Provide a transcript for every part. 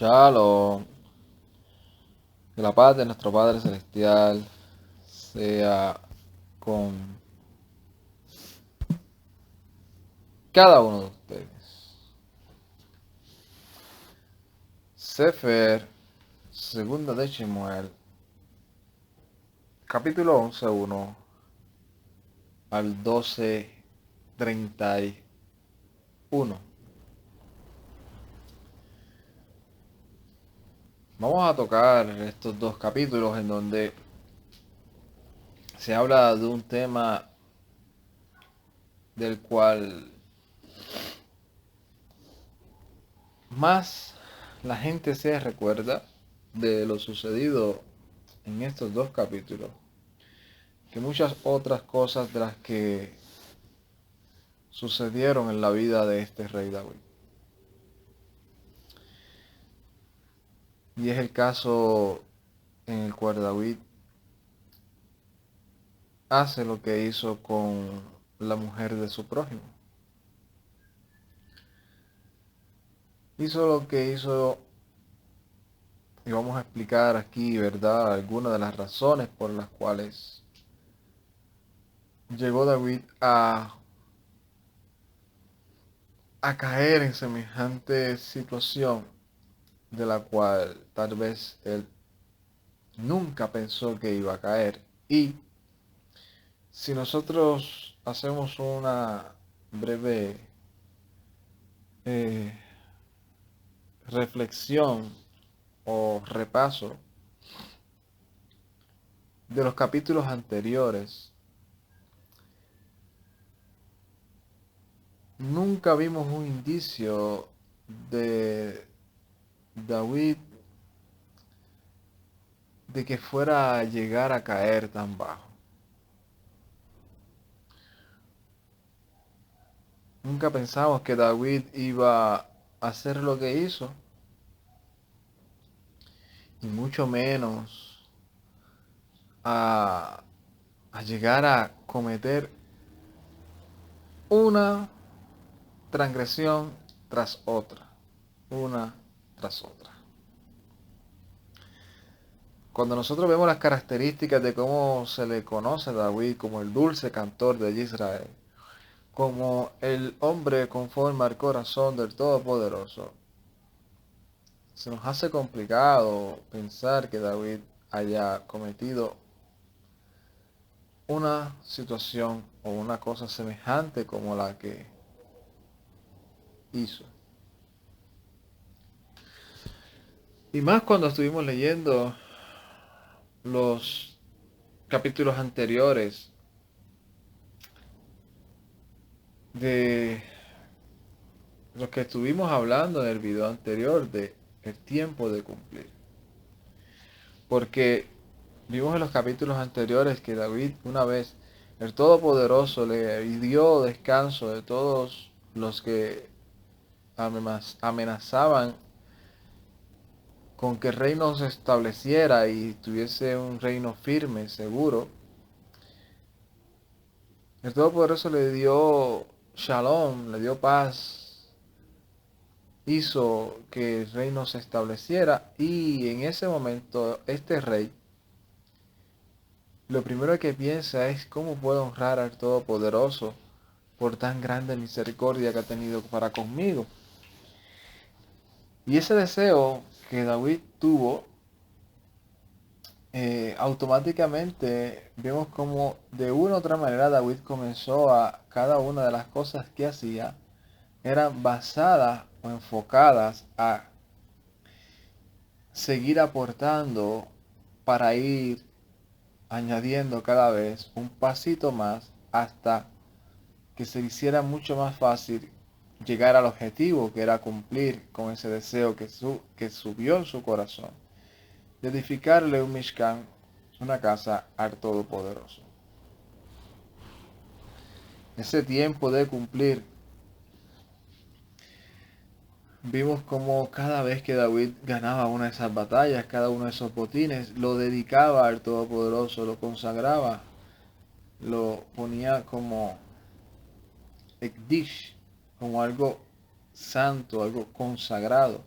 Shalom, que la paz de nuestro Padre Celestial sea con cada uno de ustedes. Sefer, segunda de Shemuel, capítulo 11, 1 al 12:31. Vamos a tocar estos dos capítulos en donde se habla de un tema del cual más la gente se recuerda de lo sucedido en estos dos capítulos que muchas otras cosas de las que sucedieron en la vida de este rey David. Y es el caso en el cual David hace lo que hizo con la mujer de su prójimo. Hizo lo que hizo, y vamos a explicar aquí, ¿verdad?, algunas de las razones por las cuales llegó David a caer en semejante situación de la cual tal vez él nunca pensó que iba a caer. Y si nosotros hacemos una breve eh, reflexión o repaso de los capítulos anteriores, nunca vimos un indicio de David de que fuera a llegar a caer tan bajo. Nunca pensamos que David iba a hacer lo que hizo, y mucho menos a, a llegar a cometer una transgresión tras otra, una tras otra. Cuando nosotros vemos las características de cómo se le conoce a David como el dulce cantor de Israel, como el hombre conforme al corazón del Todopoderoso, se nos hace complicado pensar que David haya cometido una situación o una cosa semejante como la que hizo. Y más cuando estuvimos leyendo los capítulos anteriores de los que estuvimos hablando en el video anterior de el tiempo de cumplir. Porque vimos en los capítulos anteriores que David, una vez el Todopoderoso le dio descanso de todos los que amenazaban con que el reino se estableciera y tuviese un reino firme, seguro. El Todopoderoso le dio shalom, le dio paz, hizo que el reino se estableciera, y en ese momento este rey lo primero que piensa es cómo puedo honrar al Todopoderoso por tan grande misericordia que ha tenido para conmigo. Y ese deseo que David tuvo, automáticamente vemos como de una u otra manera David comenzó a cada una de las cosas que hacía eran basadas o enfocadas a seguir aportando para ir añadiendo cada vez un pasito más hasta que se hiciera mucho más fácil llegar al objetivo, que era cumplir con ese deseo que subió en su corazón, de edificarle un Mishkan, una casa al Todopoderoso. Ese tiempo de cumplir, vimos como cada vez que David ganaba una de esas batallas, cada uno de esos botines, lo dedicaba al Todopoderoso, lo consagraba, lo ponía como Ekdish, como algo santo, algo consagrado,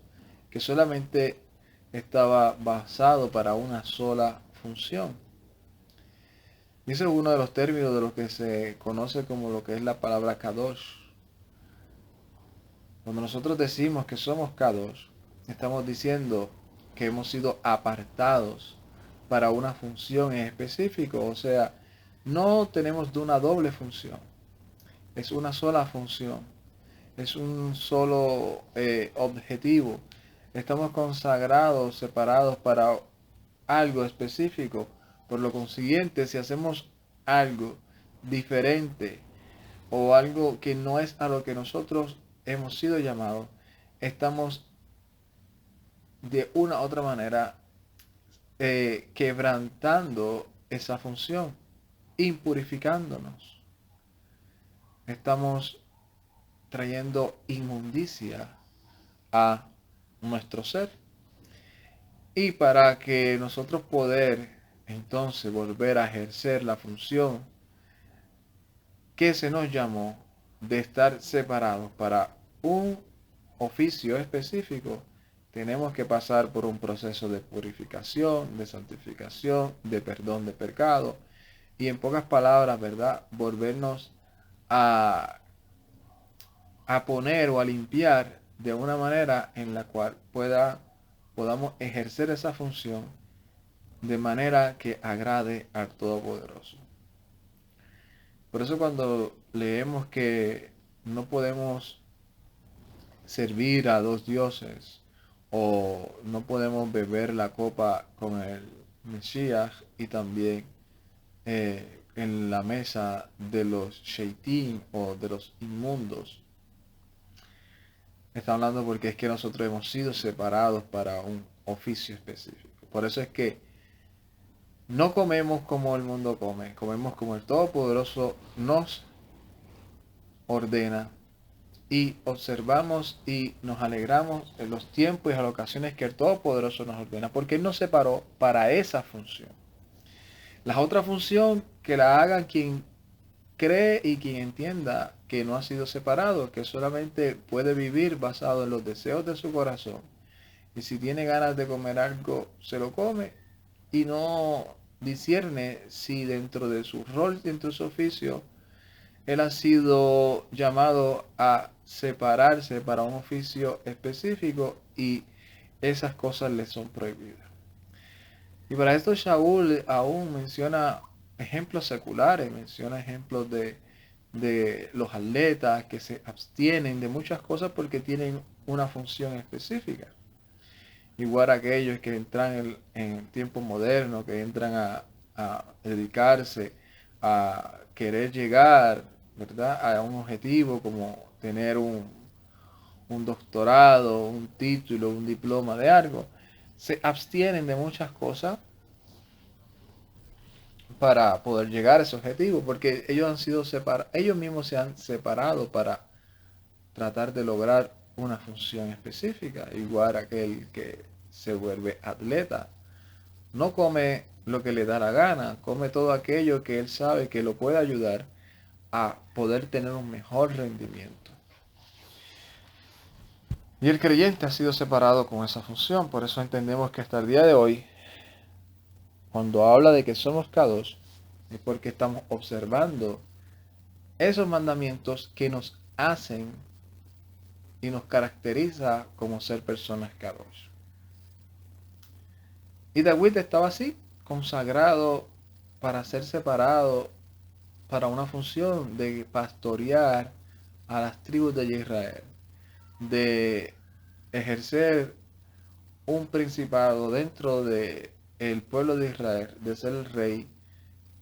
que solamente estaba basado para una sola función. Y ese es uno de los términos de lo que se conoce como lo que es la palabra kadosh. Cuando nosotros decimos que somos kadosh, estamos diciendo que hemos sido apartados para una función en específico. O sea, no tenemos de una doble función. Es una sola función. Es un solo objetivo. Estamos consagrados, separados para algo específico. Por lo consiguiente, si hacemos algo diferente o algo que no es a lo que nosotros hemos sido llamados, estamos de una u otra manera quebrantando esa función, impurificándonos. Estamos trayendo inmundicia a nuestro ser. Y para que nosotros poder entonces volver a ejercer la función que se nos llamó de estar separados para un oficio específico, tenemos que pasar por un proceso de purificación, de santificación, de perdón de pecado y en pocas palabras, ¿verdad? Volvernos a, a poner o a limpiar de una manera en la cual podamos ejercer esa función de manera que agrade al Todopoderoso. Por eso cuando leemos que no podemos servir a dos dioses o no podemos beber la copa con el Mesías y también en la mesa de los sheitim o de los inmundos, está hablando porque es que nosotros hemos sido separados para un oficio específico. Por eso es que no comemos como el mundo come, comemos como el Todopoderoso nos ordena y observamos y nos alegramos en los tiempos y las ocasiones que el Todopoderoso nos ordena, porque Él nos separó para esa función. La otra función que la haga quien cree y quien entienda que no ha sido separado, que solamente puede vivir basado en los deseos de su corazón. Y si tiene ganas de comer algo, se lo come y no discierne si dentro de su rol, dentro de su oficio, él ha sido llamado a separarse para un oficio específico y esas cosas le son prohibidas. Y para esto Shaul aún menciona ejemplos seculares, menciona ejemplos de los atletas que se abstienen de muchas cosas porque tienen una función específica. Igual aquellos que entran en tiempo moderno, que entran a dedicarse, a querer llegar, ¿verdad?, a un objetivo como tener un doctorado, un título, un diploma de algo, se abstienen de muchas cosas para poder llegar a ese objetivo, porque ellos han sido separados, ellos mismos se han separado para tratar de lograr una función específica. Igual aquel que se vuelve atleta, no come lo que le da la gana, come todo aquello que él sabe que lo puede ayudar a poder tener un mejor rendimiento. Y el creyente ha sido separado con esa función, por eso entendemos que hasta el día de hoy, cuando habla de que somos kadosh, es porque estamos observando esos mandamientos que nos hacen y nos caracteriza como ser personas kadosh. Y David estaba así, consagrado para ser separado para una función de pastorear a las tribus de Israel, de ejercer un principado dentro de el pueblo de Israel, de ser el rey,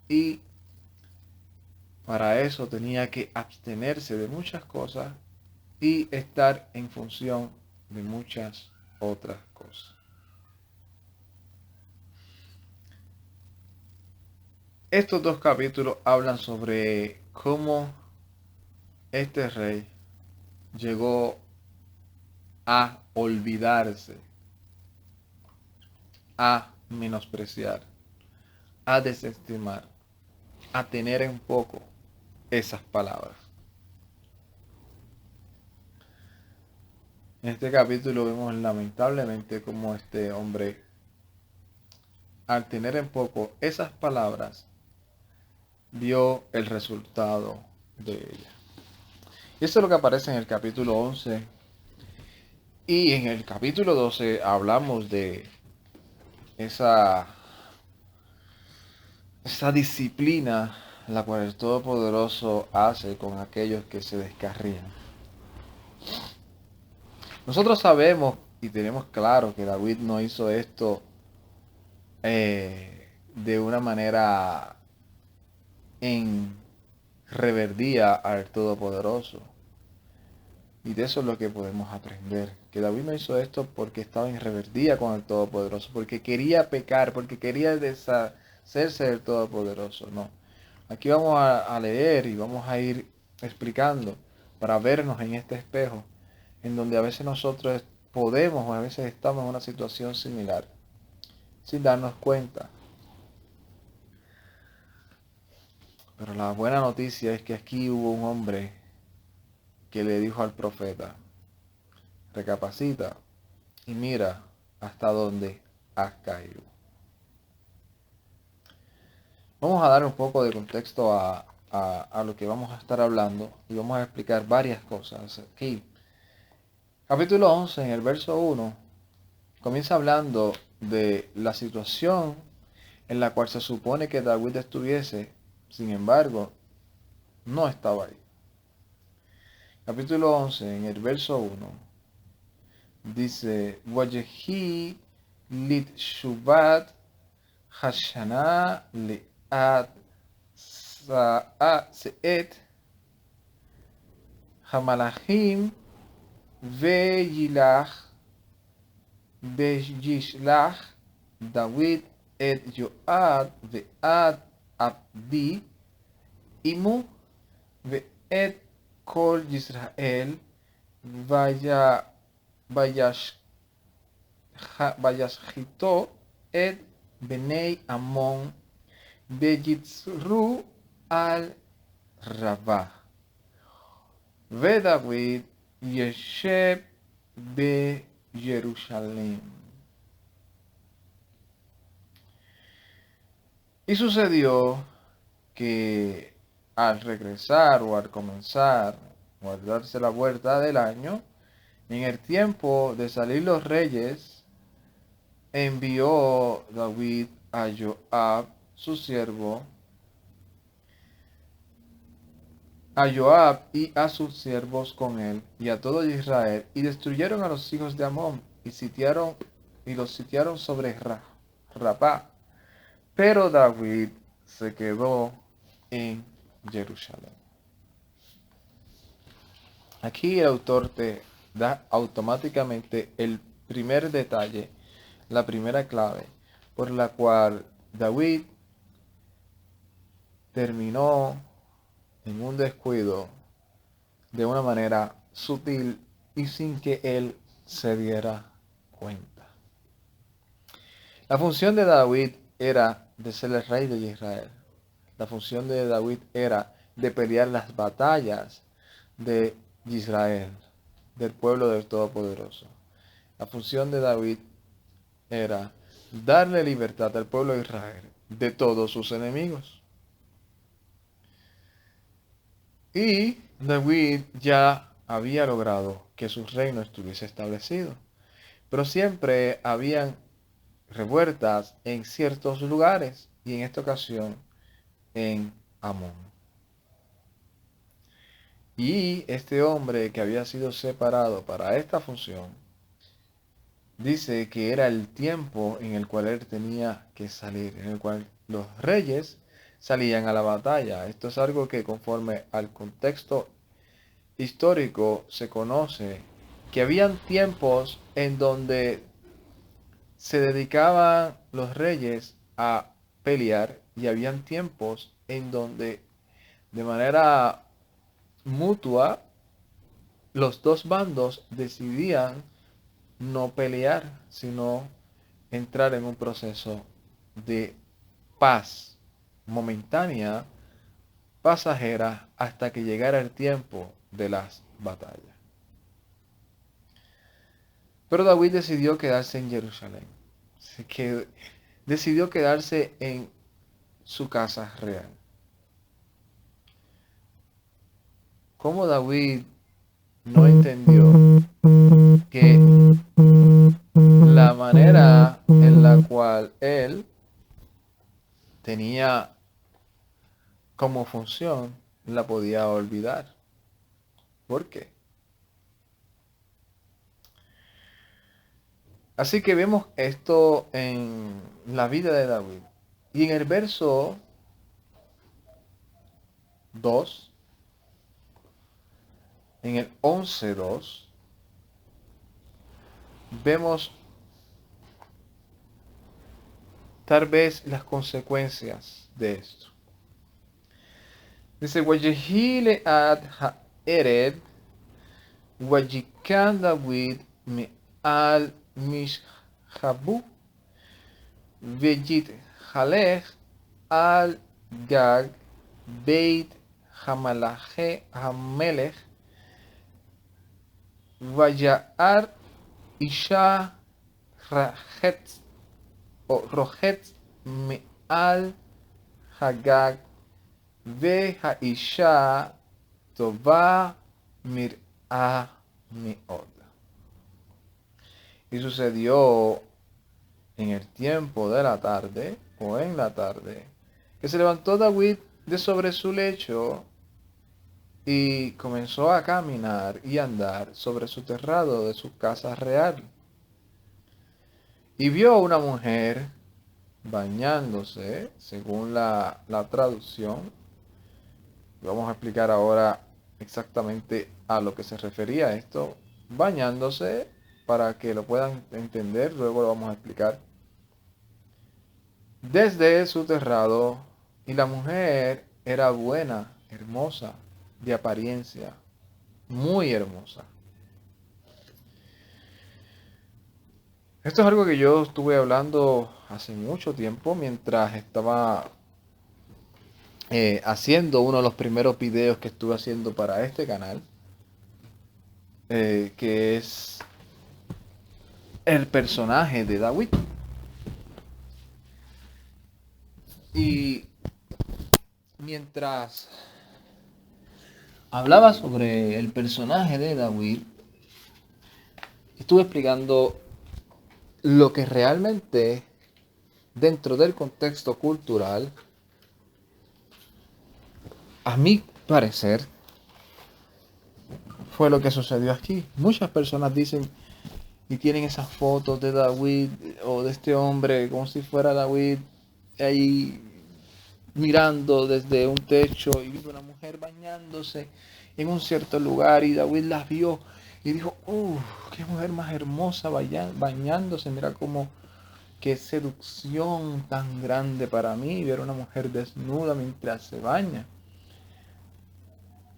y para eso tenía que abstenerse de muchas cosas y estar en función de muchas otras cosas. Estos dos capítulos hablan sobre cómo este rey llegó a olvidarse, a menospreciar, a desestimar, a tener en poco esas palabras. En este capítulo vemos lamentablemente cómo este hombre, al tener en poco esas palabras, vio el resultado de ella. Y eso es lo que aparece en el capítulo 11. Y en el capítulo 12 hablamos de esa, esa disciplina la cual el Todopoderoso hace con aquellos que se descarrían. Nosotros sabemos y tenemos claro que David no hizo esto de una manera en reverdía al Todopoderoso. Y de eso es lo que podemos aprender. Que David no hizo esto porque estaba en reverdía con el Todopoderoso, porque quería pecar, porque quería deshacerse del Todopoderoso. No. Aquí vamos a leer y vamos a ir explicando para vernos en este espejo, en donde a veces nosotros podemos o a veces estamos en una situación similar, sin darnos cuenta. Pero la buena noticia es que aquí hubo un hombre que le dijo al profeta, recapacita y mira hasta dónde has caído. Vamos a dar un poco de contexto a lo que vamos a estar hablando y vamos a explicar varias cosas. Aquí, capítulo 11, en el verso 1, comienza hablando de la situación en la cual se supone que David estuviese, sin embargo, no estaba ahí. Capítulo 11, en el verso 1, dice, Wayehi lit shubat Hashana le'at se'et Hamalachim ve'yilach ve'yishlach David et Joab ve'at Abdi imu ve'et kol Yisrael vaya vayashchito et Benei Amon Beyitzru al Rabah. Ve David Yesheb be Jerusalén. Y sucedió que al regresar o al comenzar o al darse la vuelta del año, en el tiempo de salir los reyes, envió David a Joab, su siervo, a Joab y a sus siervos con él, y a todo Israel, y destruyeron a los hijos de Amón, y los sitiaron sobre Rabá. Pero David se quedó en Jerusalén. Aquí el autor te da automáticamente el primer detalle, la primera clave, por la cual David terminó en un descuido de una manera sutil y sin que él se diera cuenta. La función de David era de ser el rey de Israel. La función de David era de pelear las batallas de Israel, del pueblo del Todopoderoso. La función de David era darle libertad al pueblo de Israel de todos sus enemigos. Y David ya había logrado que su reino estuviese establecido. Pero siempre habían revueltas en ciertos lugares y en esta ocasión en Amón. Y este hombre que había sido separado para esta función, dice que era el tiempo en el cual él tenía que salir, en el cual los reyes salían a la batalla. Esto es algo que conforme al contexto histórico se conoce que habían tiempos en donde se dedicaban los reyes a pelear y habían tiempos en donde de manera mutua los dos bandos decidían no pelear, sino entrar en un proceso de paz momentánea, pasajera, hasta que llegara el tiempo de las batallas. Pero David decidió quedarse en Jerusalén. Decidió quedarse en su casa real. ¿Cómo David no entendió que la manera en la cual él tenía como función la podía olvidar? ¿Por qué? Así que vemos esto en la vida de David. Y en el verso 2, en el 11:2, vemos tal vez las consecuencias de esto. Dice, Wayehile ad ha'ered, Wayikan David me al mishhabu, Vejit halech al gag, Beit hamalache hamelech, Vayar isha rachet o rojet me al hagag, ve haisha tova mir'a meod. Y sucedió en el tiempo de la tarde, o en la tarde, que se levantó David de sobre su lecho y comenzó a caminar y andar sobre su terrado de su casa real. Y vio a una mujer bañándose, según la traducción. Vamos a explicar ahora exactamente a lo que se refería esto. Bañándose, para que lo puedan entender, luego lo vamos a explicar. Desde su terrado, y la mujer era buena, hermosa, de apariencia, muy hermosa. Esto es algo que yo estuve hablando hace mucho tiempo mientras estaba haciendo uno de los primeros videos que estuve haciendo para este canal, que es el personaje de David. Y mientras hablaba sobre el personaje de David, estuve explicando lo que realmente, dentro del contexto cultural, a mi parecer, fue lo que sucedió aquí. Muchas personas dicen y tienen esas fotos de David o de este hombre como si fuera David ahí mirando desde un techo, y vio una mujer bañándose en un cierto lugar y David la vio y dijo, qué mujer más hermosa bañándose, mira cómo, qué seducción tan grande para mí ver una mujer desnuda mientras se baña.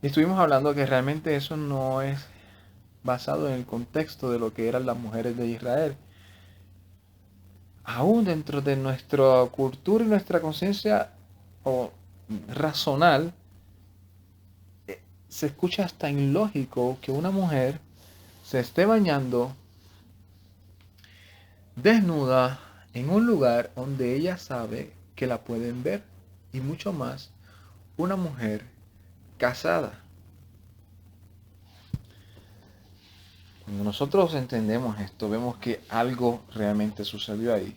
Y estuvimos hablando que realmente eso no es basado en el contexto de lo que eran las mujeres de Israel. Aún dentro de nuestra cultura y nuestra conciencia o razonal, se escucha hasta ilógico que una mujer se esté bañando desnuda en un lugar donde ella sabe que la pueden ver, y mucho más una mujer casada. Cuando nosotros entendemos esto, vemos que algo realmente sucedió ahí,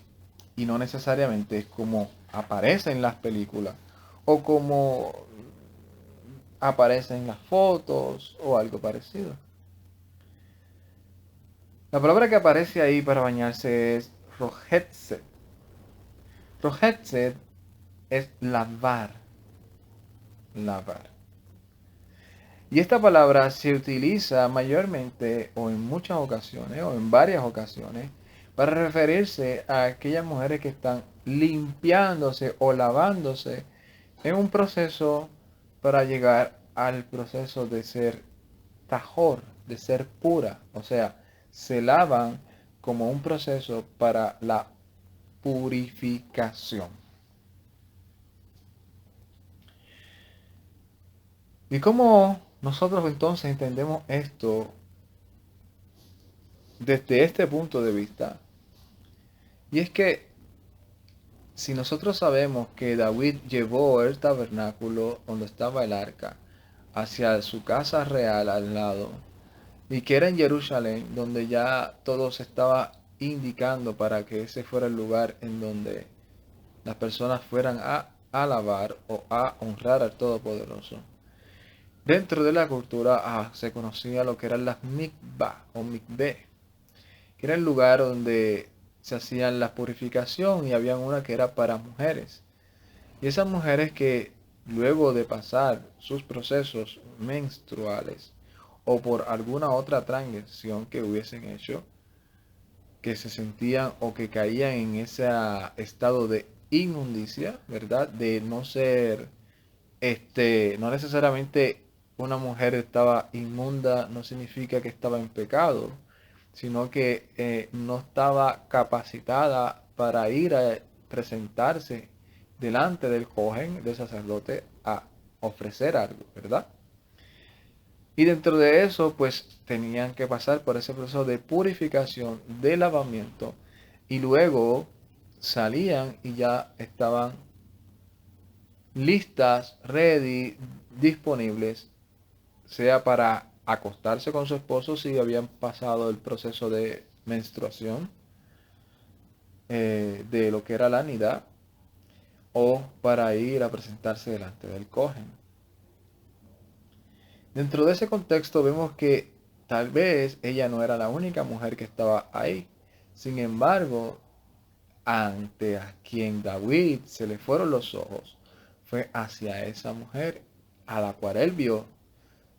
y no necesariamente es como aparece en las películas o como aparece en las fotos o algo parecido. La palabra que aparece ahí para bañarse es rojetset. Rojetset es lavar. Lavar. Y esta palabra se utiliza mayormente o en muchas ocasiones o en varias ocasiones para referirse a aquellas mujeres que están limpiándose o lavándose en un proceso para llegar al proceso de ser tajor, de ser pura. O sea, se lavan como un proceso para la purificación. ¿Y cómo nosotros entonces entendemos esto desde este punto de vista. Y es que si nosotros sabemos que David llevó el tabernáculo donde estaba el arca hacia su casa real al lado, y que era en Jerusalén, donde ya todo se estaba indicando para que ese fuera el lugar en donde las personas fueran a alabar o a honrar al Todopoderoso. Dentro de la cultura se conocía lo que eran las mikvah o mikveh, que era el lugar donde se hacían la purificación, y había una que era para mujeres. Y esas mujeres que luego de pasar sus procesos menstruales o por alguna otra transgresión que hubiesen hecho, que se sentían o que caían en ese estado de inmundicia, ¿verdad? De no ser, no necesariamente una mujer estaba inmunda, no significa que estaba en pecado, sino que no estaba capacitada para ir a presentarse delante del cohen, del sacerdote, a ofrecer algo, ¿verdad? Y dentro de eso, pues tenían que pasar por ese proceso de purificación, de lavamiento, y luego salían y ya estaban listas, ready, disponibles, sea para acostarse con su esposo si habían pasado el proceso de menstruación, de lo que era la nidad, o para ir a presentarse delante del cohen. Dentro de ese contexto vemos que tal vez ella no era la única mujer que estaba ahí. Sin embargo, ante a quien David se le fueron los ojos, fue hacia esa mujer a la cual él vio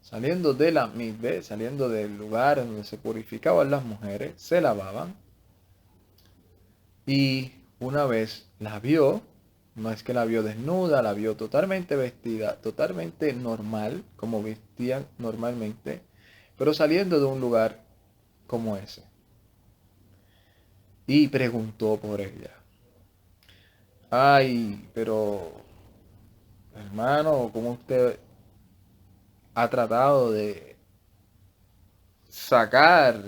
saliendo de la mikveh, saliendo del lugar donde se purificaban las mujeres, se lavaban. Y una vez la vio, no es que la vio desnuda, la vio totalmente vestida, totalmente normal, como vestían normalmente, pero saliendo de un lugar como ese. Y preguntó por ella. Ay, pero hermano, ¿cómo usted ha tratado de sacar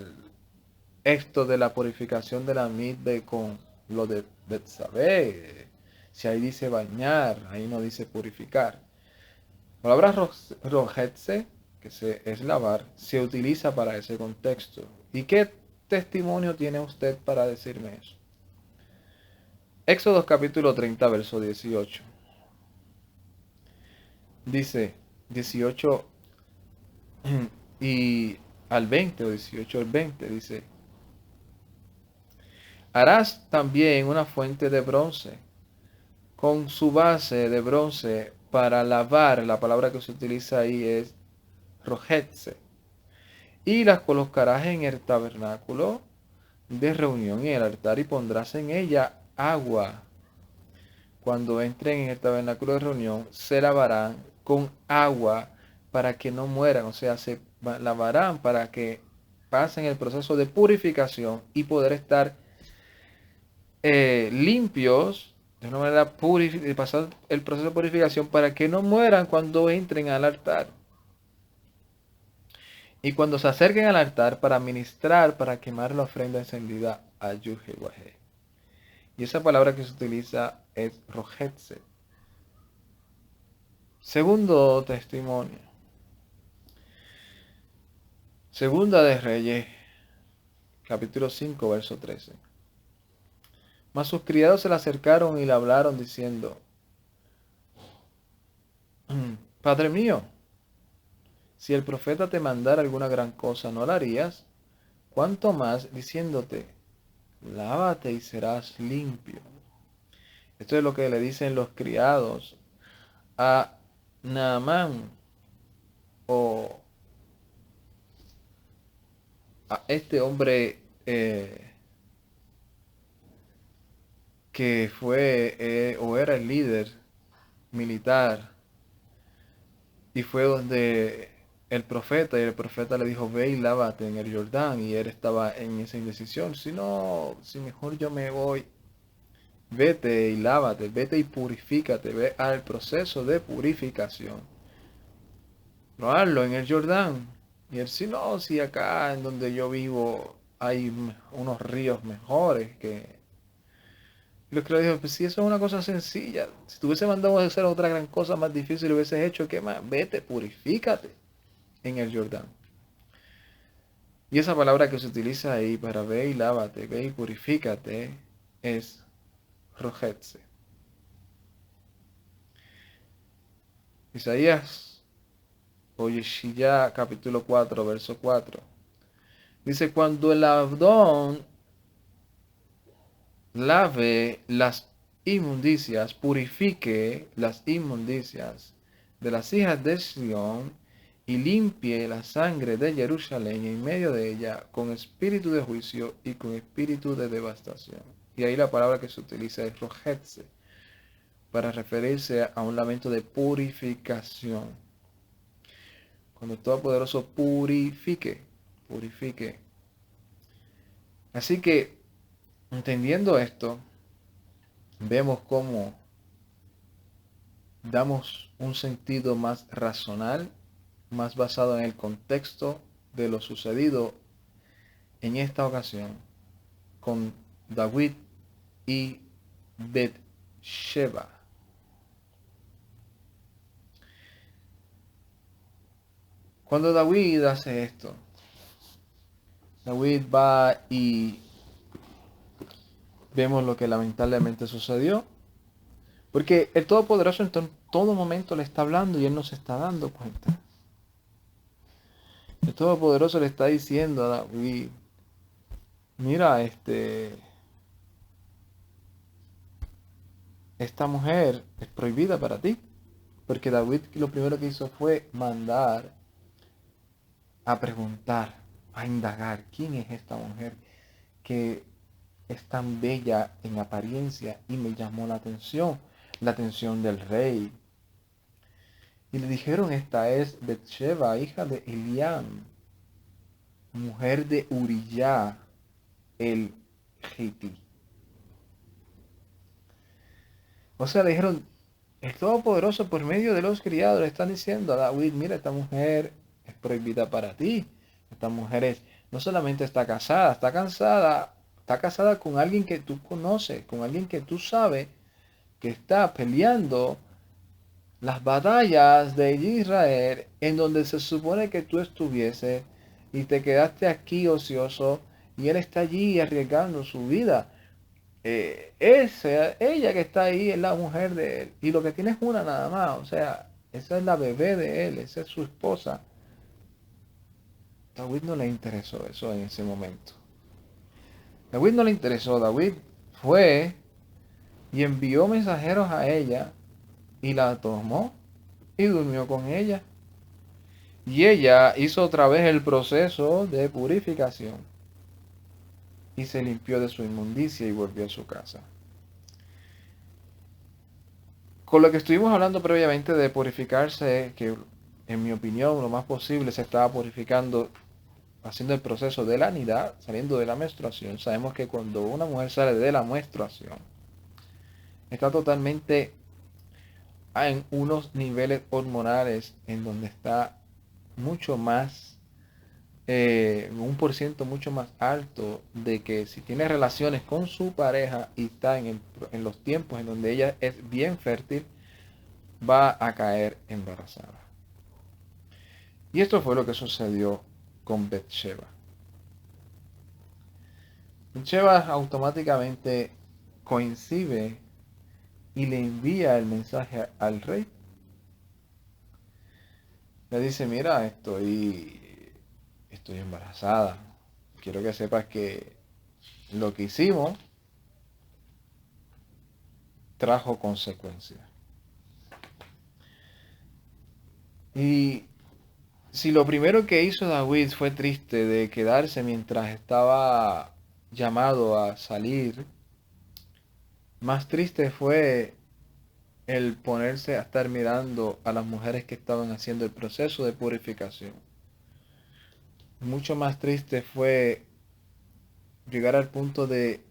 esto de la purificación de la mikveh con lo de Betsabé? Si ahí dice bañar, ahí no dice purificar. La palabra rojetze, es lavar, se utiliza para ese contexto. ¿Y qué testimonio tiene usted para decirme eso? Éxodo capítulo 30, verso 18. Dice 18 y al 20, o 18 al 20, dice: harás también una fuente de bronce con su base de bronce para lavar. La palabra que se utiliza ahí es rojetze. Y las colocarás en el tabernáculo de reunión y el altar, y pondrás en ella agua. Cuando entren en el tabernáculo de reunión, se lavarán con agua para que no mueran, o sea, se lavarán para que pasen el proceso de purificación y poder estar limpios, de una manera pasar el proceso de purificación para que no mueran cuando entren al altar. Y cuando se acerquen al altar para ministrar, para quemar la ofrenda encendida a Yuhewahé. Y esa palabra que se utiliza es rojetze. Segundo testimonio. Segunda de Reyes, capítulo 5, verso 13. Mas sus criados se le acercaron y le hablaron diciendo: Padre mío, si el profeta te mandara alguna gran cosa, ¿no la harías? Cuanto más diciéndote: lávate y serás limpio. Esto es lo que le dicen los criados a Naamán, o a este hombre que fue o era el líder militar, y fue donde el profeta, y el profeta le dijo: ve y lávate en el Jordán, y él estaba en esa indecisión: si no, si mejor yo me voy, vete y lávate, vete y purifícate, ve al proceso de purificación, no hazlo en el Jordán. Y él: si no, si acá en donde yo vivo hay unos ríos mejores que... Y los criados dijeron, pues si eso es una cosa sencilla, si te hubiese mandado a hacer otra gran cosa más difícil, lo hubieses hecho, ¿qué más? Vete, purifícate en el Jordán. Y esa palabra que se utiliza ahí para ve y lávate, ve y purifícate, es rojetze. Isaías, o Yeshaya, capítulo 4, verso 4. Dice, cuando el Abdón lave las inmundicias, purifique las inmundicias de las hijas de Sión y limpie la sangre de Jerusalén en medio de ella con espíritu de juicio y con espíritu de devastación. Y ahí la palabra que se utiliza es rojetze, para referirse a un lamento de purificación. Cuando el Todopoderoso purifique. Así que, entendiendo esto, vemos cómo damos un sentido más racional, más basado en el contexto de lo sucedido en esta ocasión con David y Beth-sheba. Cuando David hace esto, David va y vemos lo que lamentablemente sucedió. Porque el Todopoderoso en todo momento le está hablando y él no se está dando cuenta. El Todopoderoso le está diciendo a David, mira, esta mujer es prohibida para ti. Porque David lo primero que hizo fue mandar a preguntar, a indagar, ¿quién es esta mujer que es tan bella en apariencia? Y me llamó la atención del rey. Y le dijeron, esta es Beth-sheba, hija de Eliam, mujer de Uriyá, el Giti. O sea, le dijeron, el Todopoderoso por medio de los criados le están diciendo a David, mira, esta mujer es prohibida para ti. Esta mujer no solamente está casada con alguien que tú conoces, con alguien que tú sabes que está peleando las batallas de Israel en donde se supone que tú estuvieses y te quedaste aquí ocioso y él está allí arriesgando su vida. Ella que está ahí es la mujer de él y lo que tiene es una nada más, o sea, esa es la bebé de él, esa es su esposa. David no le interesó eso en ese momento. David no le interesó, David fue y envió mensajeros a ella y la tomó y durmió con ella. Y ella hizo otra vez el proceso de purificación y se limpió de su inmundicia y volvió a su casa. Con lo que estuvimos hablando previamente de purificarse, que en mi opinión lo más posible se estaba purificando haciendo el proceso de la nidad, saliendo de la menstruación. Sabemos que cuando una mujer sale de la menstruación, está totalmente en unos niveles hormonales en donde está mucho más, un por ciento mucho más alto de que si tiene relaciones con su pareja y está en los tiempos en donde ella es bien fértil, va a caer embarazada. Y esto fue lo que sucedió con Beth-sheba. Beth-sheba automáticamente coincide y le envía el mensaje al rey. Le dice, mira, estoy embarazada. Quiero que sepas que lo que hicimos trajo consecuencias. Y si lo primero que hizo David fue triste de quedarse mientras estaba llamado a salir, más triste fue el ponerse a estar mirando a las mujeres que estaban haciendo el proceso de purificación. Mucho más triste fue llegar al punto de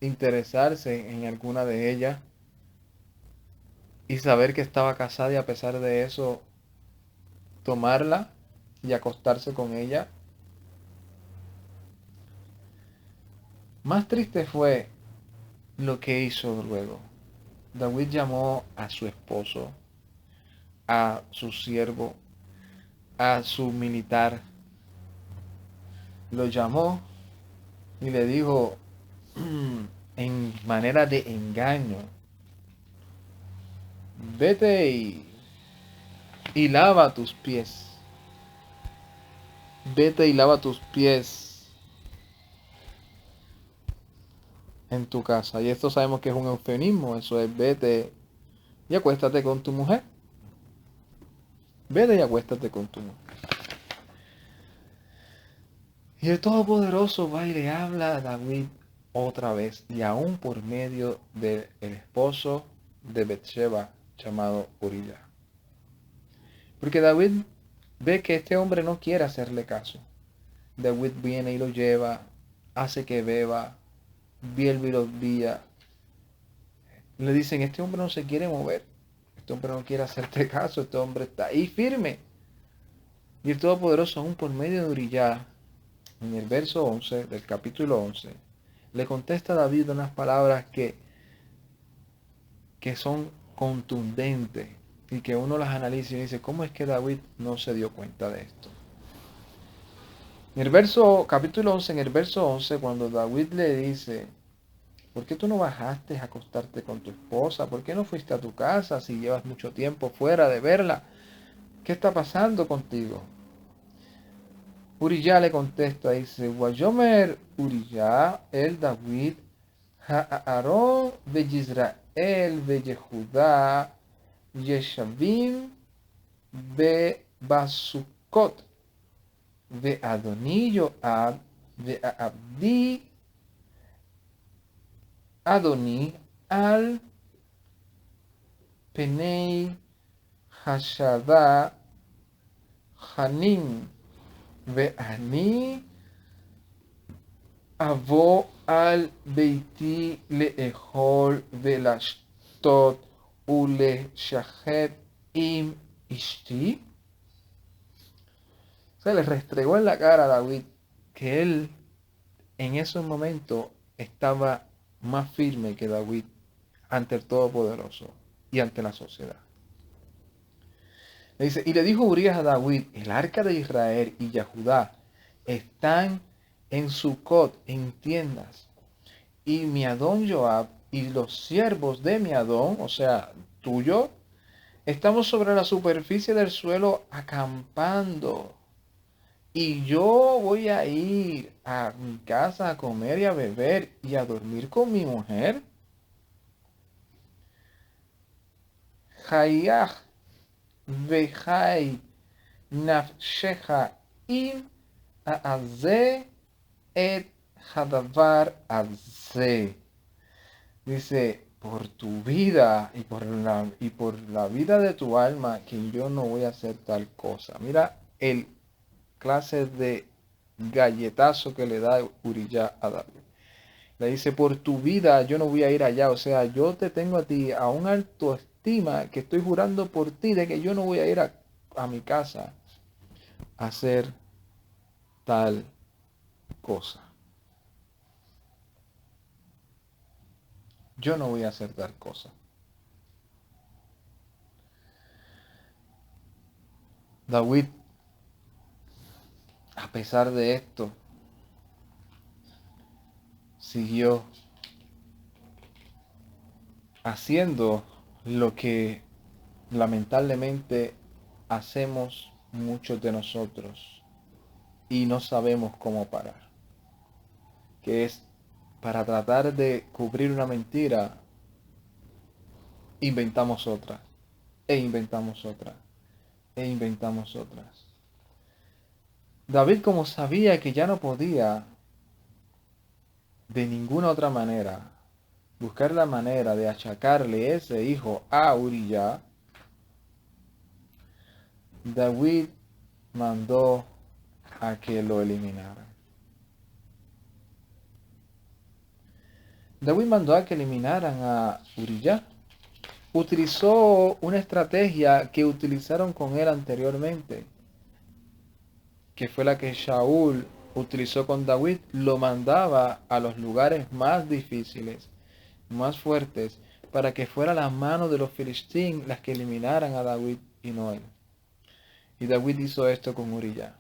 interesarse en alguna de ellas y saber que estaba casada y a pesar de eso tomarla y acostarse con ella. Más triste fue lo que hizo luego. David llamó a su esposo, a su siervo, a su militar, lo llamó y le dijo en manera de engaño, vete y lava tus pies, vete y lava tus pies en tu casa. Y esto sabemos que es un eufemismo, eso es vete y acuéstate con tu mujer. Vete y acuéstate con tu mujer. Y el Todopoderoso va y le habla a David otra vez, y aún por medio del esposo de Betseba, llamado Uría. Porque David ve que este hombre no quiere hacerle caso. David viene y lo lleva, hace que beba, vuelve y lo envía. Le dicen, este hombre no se quiere mover, este hombre no quiere hacerte caso, este hombre está ahí firme. Y el Todopoderoso, aún por medio de Uría, en el verso 11 del capítulo 11, le contesta a David unas palabras que son contundentes y que uno las analiza y dice, ¿cómo es que David no se dio cuenta de esto? En el capítulo 11, en el verso 11, cuando David le dice, ¿por qué tú no bajaste a acostarte con tu esposa? ¿Por qué no fuiste a tu casa si llevas mucho tiempo fuera de verla? ¿Qué está pasando contigo? Uría le contesta, dice, Wayomer Uría el David Ha'aron ve Yisrael ve Yehudá Yeshavim ve Basukot ve Adoni Yoab ve Abdi Adoni al Penei Hashada Hanim ve Ani Avo al Beiti leehol velashtot uleshahet im ishti. Se le restregó en la cara a David que él en ese momento estaba más firme que David ante el Todopoderoso y ante la sociedad. Le dice, y le dijo Urías a David, el arca de Israel y Yahudá están en Sucot, en tiendas, y mi Adón Joab y los siervos de mi Adón, o sea, tuyo, estamos sobre la superficie del suelo acampando. Y yo voy a ir a mi casa a comer y a beber y a dormir con mi mujer. Hayach vejai nafsheja im aazeh et hadavar azeh. Dice, por tu vida y por la vida de tu alma, que yo no voy a hacer tal cosa. Mira el clase de galletazo que le da Uría a David. Le dice, por tu vida yo no voy a ir allá. O sea, yo te tengo a ti a un alto estima que estoy jurando por ti de que yo no voy a ir a mi casa a hacer tal cosa. Yo no voy a hacer tal cosa. David, a pesar de esto, siguió haciendo lo que lamentablemente hacemos muchos de nosotros y no sabemos cómo parar, que es para tratar de cubrir una mentira, inventamos otra, e inventamos otra, e inventamos otras. David, como sabía que ya no podía de ninguna otra manera buscar la manera de achacarle ese hijo a Uría, David mandó a que lo eliminaran. David mandó a que eliminaran a Uría. Utilizó una estrategia que utilizaron con él anteriormente, que fue la que Shaul utilizó con David, lo mandaba a los lugares más difíciles, más fuertes, para que fuera la mano de los filisteos las que eliminaran a David y no él. Y David hizo esto con Uría,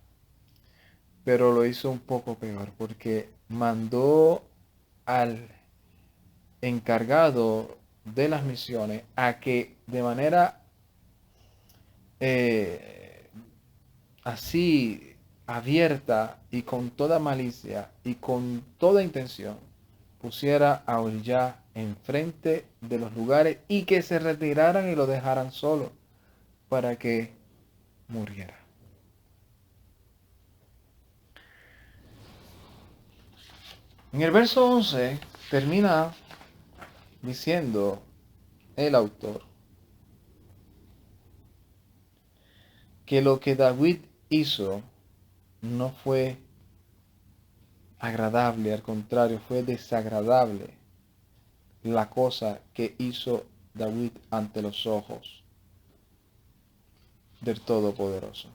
pero lo hizo un poco peor, porque mandó al encargado de las misiones a que de manera eh, así abierta y con toda malicia y con toda intención pusiera a Uría enfrente de los lugares y que se retiraran y lo dejaran solo para que muriera. En el verso 11 termina diciendo el autor que lo que David hizo no fue agradable, al contrario, fue desagradable la cosa que hizo David ante los ojos del Todopoderoso.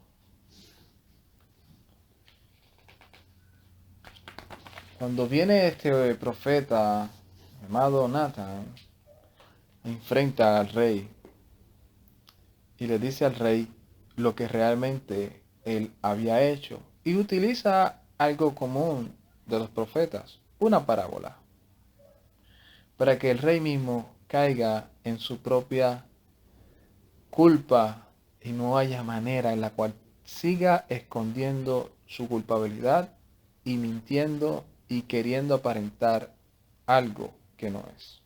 Cuando viene este profeta llamado Nathan, enfrenta al rey y le dice al rey lo que realmente él había hecho y utiliza algo común de los profetas, una parábola, para que el rey mismo caiga en su propia culpa y no haya manera en la cual siga escondiendo su culpabilidad y mintiendo y queriendo aparentar algo que no es.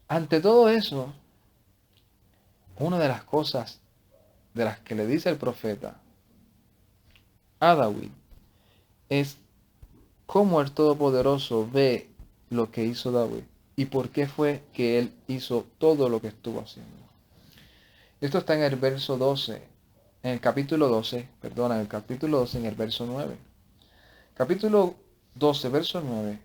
Ante todo eso, una de las cosas de las que le dice el profeta a David es cómo el Todopoderoso ve lo que hizo David y por qué fue que él hizo todo lo que estuvo haciendo. Esto está en el verso 12, en el capítulo 12, perdona, en el capítulo 12, en el verso 9. Capítulo 12, verso 9,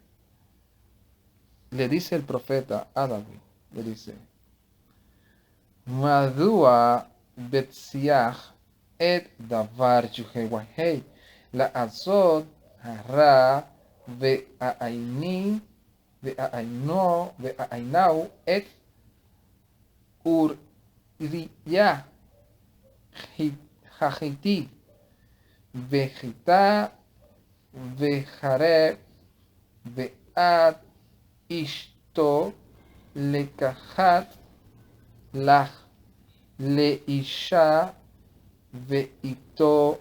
le dice el profeta a David, le dice, Madua betziach et davar yuhewahei, la azot hara ve'aini ve'ainau et Uriah Hachiti Vejita Vejareb Veat Ishto Lekahat Lach Leisha Veito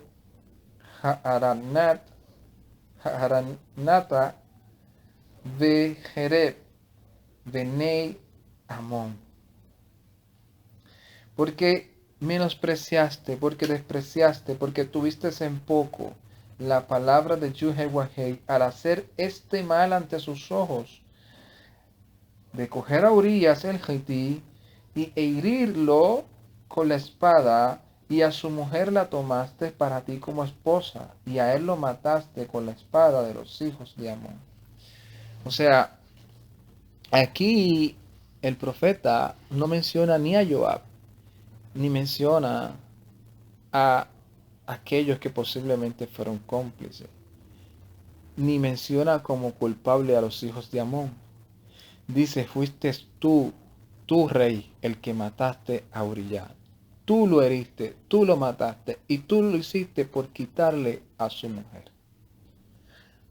Haranata Vejereb Benei Amon. Porque menospreciaste, porque despreciaste, porque tuviste en poco la palabra de Yuhewahei al hacer este mal ante sus ojos, de coger a Urías el Hití e herirlo con la espada, y a su mujer la tomaste para ti como esposa, y a él lo mataste con la espada de los hijos de Amón. O sea, aquí el profeta no menciona ni a Joab, ni menciona a aquellos que posiblemente fueron cómplices, ni menciona como culpable a los hijos de Amón. Dice, fuiste tú rey, el que mataste a Uría. Tú lo heriste, tú lo mataste y tú lo hiciste por quitarle a su mujer,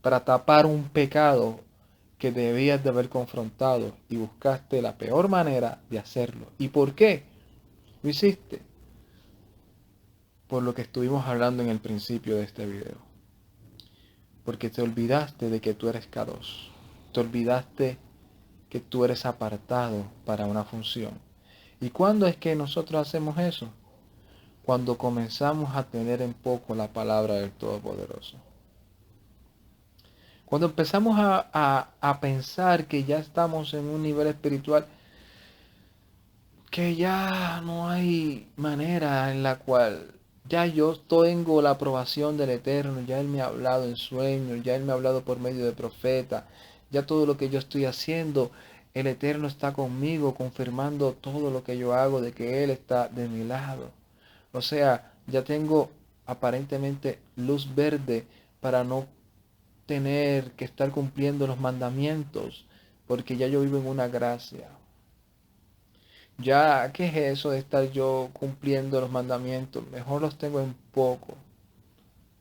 para tapar un pecado que debías de haber confrontado y buscaste la peor manera de hacerlo. ¿Y por qué lo hiciste? Por lo que estuvimos hablando en el principio de este video. Porque te olvidaste de que tú eres K2. Te olvidaste que tú eres apartado para una función. ¿Y cuándo es que nosotros hacemos eso? Cuando comenzamos a tener en poco la palabra del Todopoderoso. Cuando empezamos a pensar que ya estamos en un nivel espiritual, que ya no hay manera en la cual ya yo tengo la aprobación del Eterno, ya Él me ha hablado en sueños, ya Él me ha hablado por medio de profeta, ya todo lo que yo estoy haciendo, el Eterno está conmigo, confirmando todo lo que yo hago, de que Él está de mi lado. O sea, ya tengo aparentemente luz verde para no tener que estar cumpliendo los mandamientos, porque ya yo vivo en una gracia. Ya, ¿qué es eso de estar yo cumpliendo los mandamientos? Mejor los tengo en poco.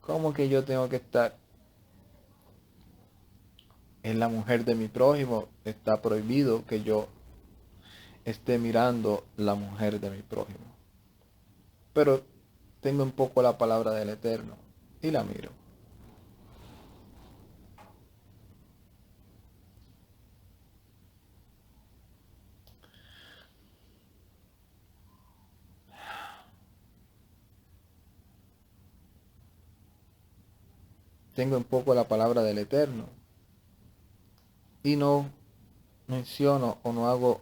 ¿Cómo que yo tengo que estar en la mujer de mi prójimo? Está prohibido que yo esté mirando la mujer de mi prójimo. Pero tengo en poco la palabra del Eterno y la miro. Tengo en poco la palabra del Eterno y no menciono o no hago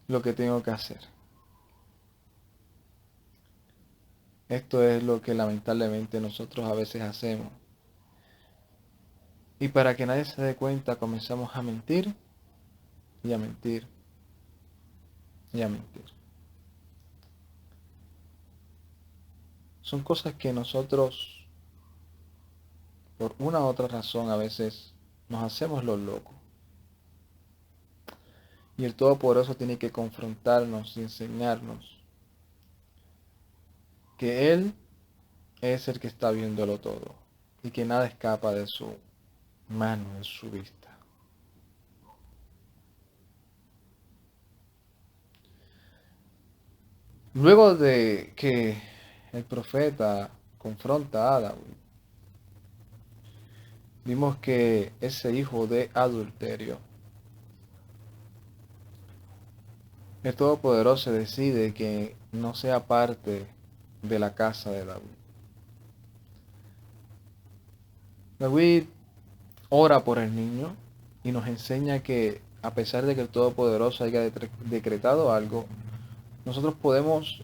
lo que tengo que hacer. Esto es lo que lamentablemente nosotros a veces hacemos. Y para que nadie se dé cuenta, comenzamos a mentir y a mentir y a mentir. Son cosas que nosotros, por una u otra razón, a veces nos hacemos los locos. Y el Todopoderoso tiene que confrontarnos y enseñarnos que Él es el que está viéndolo todo y que nada escapa de su mano, de su vista. Luego de que el profeta confronta a David, vimos que ese hijo de adulterio, el Todopoderoso decide que no sea parte de la casa de David. David ora por el niño y nos enseña que a pesar de que el Todopoderoso haya decretado algo, nosotros podemos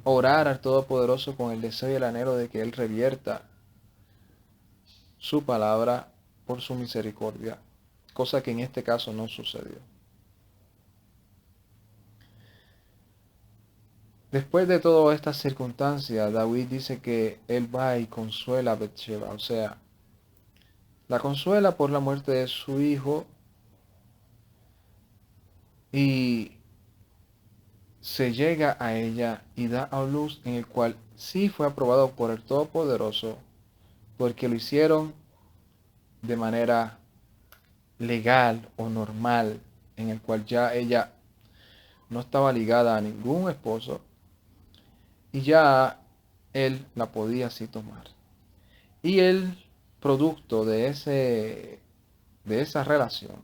orar al Todopoderoso con el deseo y el anhelo de que Él revierta su palabra por su misericordia, cosa que en este caso no sucedió. Después de todas estas circunstancias, David dice que él va y consuela a Betseba, o sea, la consuela por la muerte de su hijo y se llega a ella y da a luz, en el cual sí fue aprobado por el Todopoderoso, porque lo hicieron de manera legal o normal, en el cual ya ella no estaba ligada a ningún esposo y ya él la podía así tomar. Y el producto de esa relación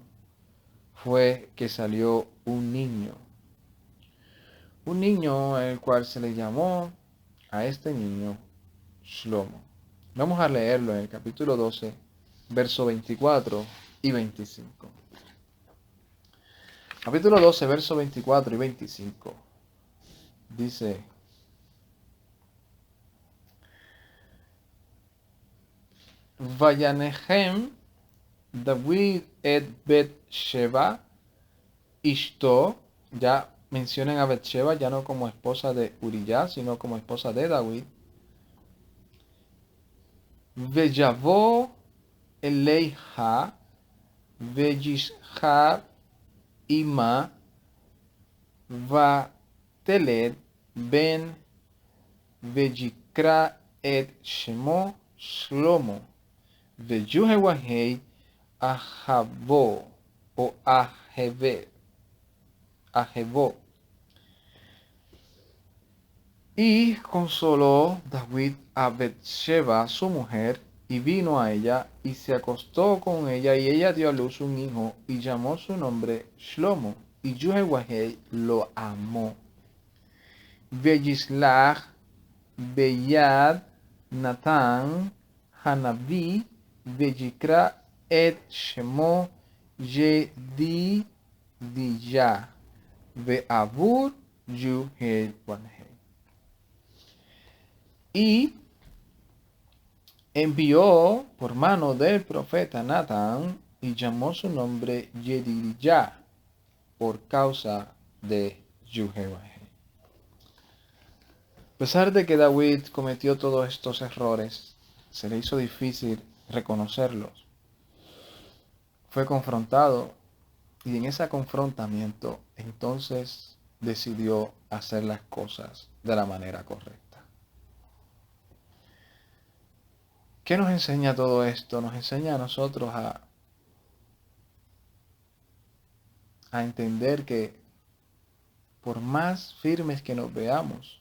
fue que salió un niño el cual se le llamó a este niño Shlomo. Vamos a leerlo en el capítulo 12, verso 24 y 25. Capítulo 12, verso 24 y 25. Dice: Vayanechem David et Bet-Sheba Ishto. Ya mencionan a Bet-Sheba ya no como esposa de Urías, sino como esposa de David. Veyavó Eleija Veyishar Ima Vateled Ben Veyikra et Shemo Shlomo Veyuhewahei Ahavo o Ahevó. Y consoló David a Betseba, su mujer, y vino a ella, y se acostó con ella, y ella dio a luz un hijo, y llamó su nombre Shlomo, y Jehuahei lo amó. Veyislach Beyad Natán Hanavi Veyikra et Shemo Yedidiyah Ve'avur Jehuahei. Y envió por mano del profeta Natán y llamó su nombre Yedidiyah por causa de Jehová. pesar de que David cometió todos estos errores, se le hizo difícil reconocerlos. Fue confrontado y en ese confrontamiento entonces decidió hacer las cosas de la manera correcta. ¿Qué nos enseña todo esto? Nos enseña a nosotros a entender que por más firmes que nos veamos,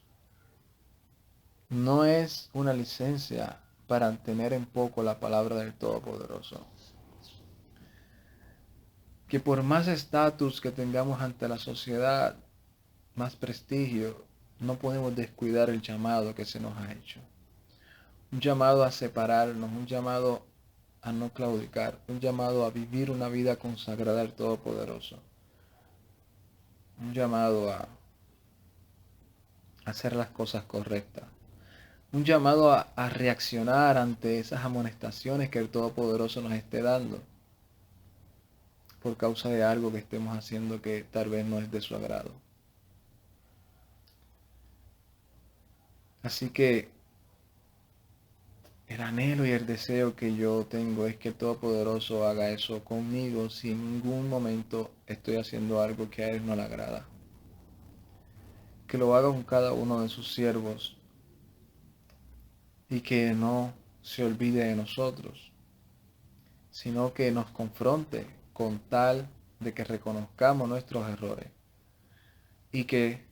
no es una licencia para tener en poco la palabra del Todopoderoso. Que por más estatus que tengamos ante la sociedad, más prestigio, no podemos descuidar el llamado que se nos ha hecho. Un llamado a separarnos, un llamado a no claudicar, un llamado a vivir una vida consagrada al Todopoderoso, un llamado a hacer las cosas correctas, un llamado a reaccionar ante esas amonestaciones que el Todopoderoso nos esté dando por causa de algo que estemos haciendo que tal vez no es de su agrado. Así que el anhelo y el deseo que yo tengo es que el Todopoderoso haga eso conmigo si en ningún momento estoy haciendo algo que a Él no le agrada. Que lo haga con cada uno de sus siervos y que no se olvide de nosotros, sino que nos confronte con tal de que reconozcamos nuestros errores y que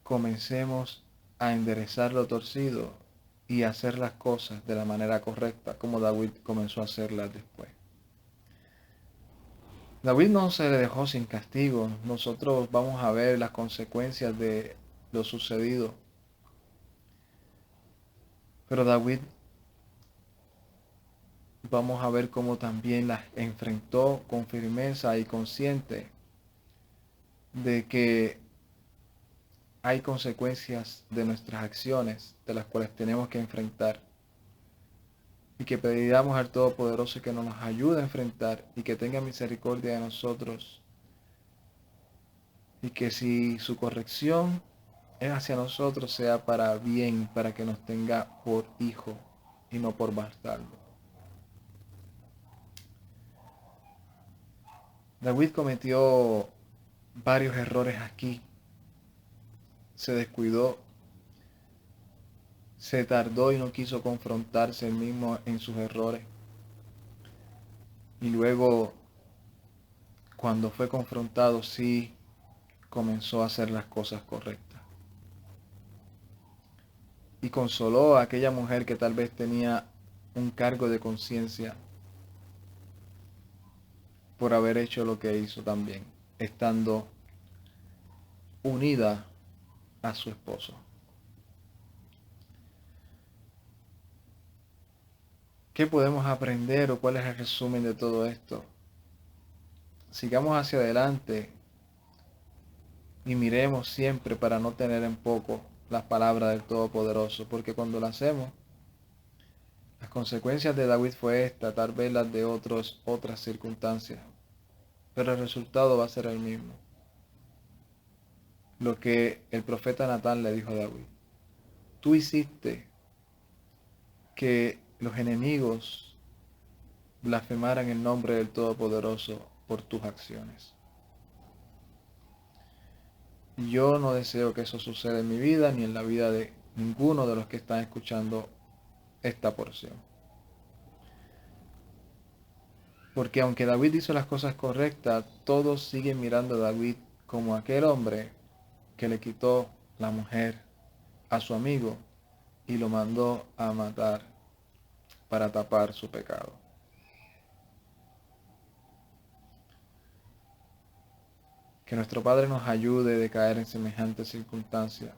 comencemos a enderezar lo torcido y hacer las cosas de la manera correcta, como David comenzó a hacerlas después. David no se le dejó sin castigo. Nosotros vamos a ver las consecuencias de lo sucedido. Pero David, vamos a ver cómo también las enfrentó con firmeza y consciente de que hay consecuencias de nuestras acciones, de las cuales tenemos que enfrentar. Y que pedíamos al Todopoderoso que nos ayude a enfrentar y que tenga misericordia de nosotros. Y que si su corrección es hacia nosotros, sea para bien, para que nos tenga por hijo y no por bastardo. David cometió varios errores aquí. Se descuidó, se tardó y no quiso confrontarse él mismo en sus errores. Y luego, cuando fue confrontado, sí comenzó a hacer las cosas correctas. Y consoló a aquella mujer que tal vez tenía un cargo de conciencia por haber hecho lo que hizo también, estando unida a su esposo. ¿Qué podemos aprender o cuál es el resumen de todo esto? Sigamos hacia adelante y miremos siempre para no tener en poco las palabras del Todopoderoso, porque cuando lo hacemos, las consecuencias de David fue esta, tal vez las de otras circunstancias, pero el resultado va a ser el mismo. Lo que el profeta Natán le dijo a David: tú hiciste que los enemigos blasfemaran el nombre del Todopoderoso por tus acciones. Yo no deseo que eso suceda en mi vida ni en la vida de ninguno de los que están escuchando esta porción. Porque aunque David hizo las cosas correctas, todos siguen mirando a David como aquel hombre que le quitó la mujer a su amigo y lo mandó a matar para tapar su pecado. Que nuestro Padre nos ayude de caer en semejante circunstancia,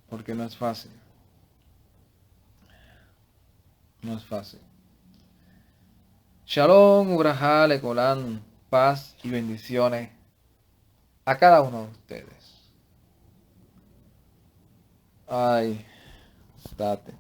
porque no es fácil. No es fácil. Shalom, Ubrajá, Lecolán, paz y bendiciones a cada uno de ustedes. Ay, date.